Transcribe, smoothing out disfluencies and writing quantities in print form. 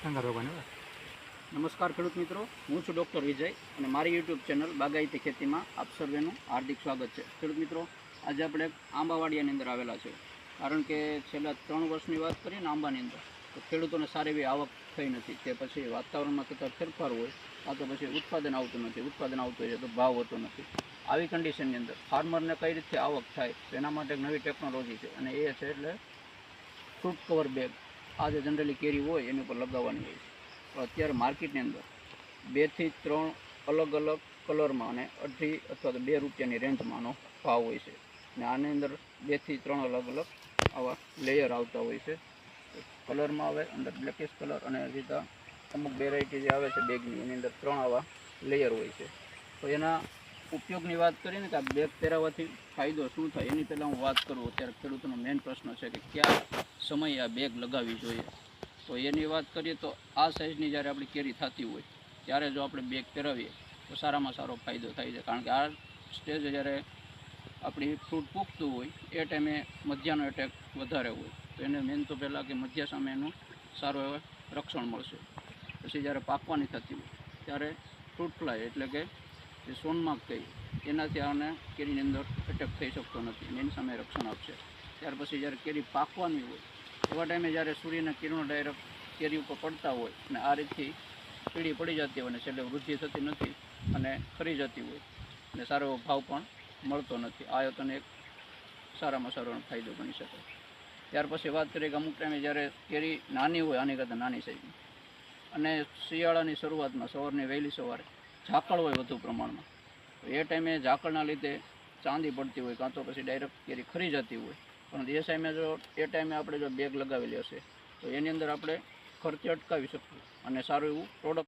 નમસ્કાર ખેડૂત મિત્રો, હું છું ડૉક્ટર વિજય અને મારી યુટ્યુબ ચેનલ બાગાયતી ખેતીમાં આપ સર્વેનું હાર્દિક સ્વાગત છે. ખેડૂત મિત્રો, આજે આપણે આંબાવાડિયાની અંદર આવેલા છે. કારણ કે છેલ્લા 3 વર્ષની વાત કરીએ ને આંબાની અંદર, તો ખેડૂતોને સારી એવી આવક થઈ નથી. તે પછી વાતાવરણમાં થતા ફેરફાર હોય, કાં તો પછી ઉત્પાદન આવતું નથી. ઉત્પાદન આવતું હોય તો ભાવ હોતો નથી. આવી કન્ડિશનની અંદર ફાર્મરને કઈ રીતે આવક થાય, તો એના માટે એક નવી ટેકનોલોજી છે અને એ છે એટલે ફ્રૂટ કવર બેગ. આ જે જનરલી કેરી હોય એની ઉપર લગાવવાની હોય છે. પણ અત્યારે માર્કેટની અંદર 2 થી 3 અલગ અલગ કલરમાં અને 2.5 અથવા તો 2 રૂપિયાની રેન્જમાંનો ભાવ હોય છે. અને આની અંદર 2 થી 3 અલગ અલગ આવા લેયર આવતા હોય છે. કલરમાં આવે અંદર બ્લેકિશ કલર અને રીતે અમુક વેરાયટી જે આવે છે બેગની, એની અંદર 3 આવા લેયર હોય છે. તો એના ઉપયોગની વાત કરીને કે આ બેગ પહેરાવવાથી ફાયદો શું થાય એની પહેલાં હું વાત કરું. અત્યારે ખેડૂતોનો મેઇન પ્રશ્ન છે કે કયા સમયે આ બેગ લગાવવી જોઈએ. તો એની વાત કરીએ તો આ સાઇઝની જ્યારે આપણી કેરી થતી હોય ત્યારે જો આપણે બેગ પહેરાવીએ તો સારામાં સારો ફાયદો થાય છે. કારણ કે આ સ્ટેજ જ્યારે આપણી ફ્રૂટ પૂગતું હોય એ ટાઈમે મધ્યાનો એટેક વધારે હોય, તો એને મેન તો પહેલાં કે મધ્યા સામે એનું સારું એવું રક્ષણ મળશે. પછી જ્યારે પાકવાની થતી હોય ત્યારે ફ્રૂટ ફ્લાય એટલે કે જે સોનમાર્ગ કહીએ એનાથી આને કેરીની અંદર એટેક થઈ શકતો નથી, એની સામે રક્ષણ આપશે. ત્યાર પછી જ્યારે કેરી પાકવાની હોય એવા ટાઈમે જ્યારે સૂર્યના કિરણો ડાયરેક્ટ કેરી ઉપર પડતા હોય અને આ રીતથી પીળી પડી જતી હોય અને છેલ્લે વૃદ્ધિ થતી નથી અને ખરી જતી હોય અને સારો એવો ભાવ પણ મળતો નથી. આ તને એક સારામાં સારો ફાયદો ગણી શકાય. ત્યાર પછી વાત કરીએ કે અમુક ટાઈમે જ્યારે કેરી નાની હોય, આની કરતાં નાની સાઈઝની, અને શિયાળાની શરૂઆતમાં સવારની વહેલી સવારે ઝાકળ હોય વધુ પ્રમાણમાં, તો એ ટાઈમે ઝાકળના લીધે ચાંદી પડતી હોય કાં તો પછી ડાયરેક્ટ કેરી ખરી જતી હોય. પરંતુ એ ટાઈમે આપણે જો બેગ લગાવેલી હશે તો એની અંદર આપણે ખર્ચે અટકાવી શકીએ અને સારું એવું પ્રોડક્ટ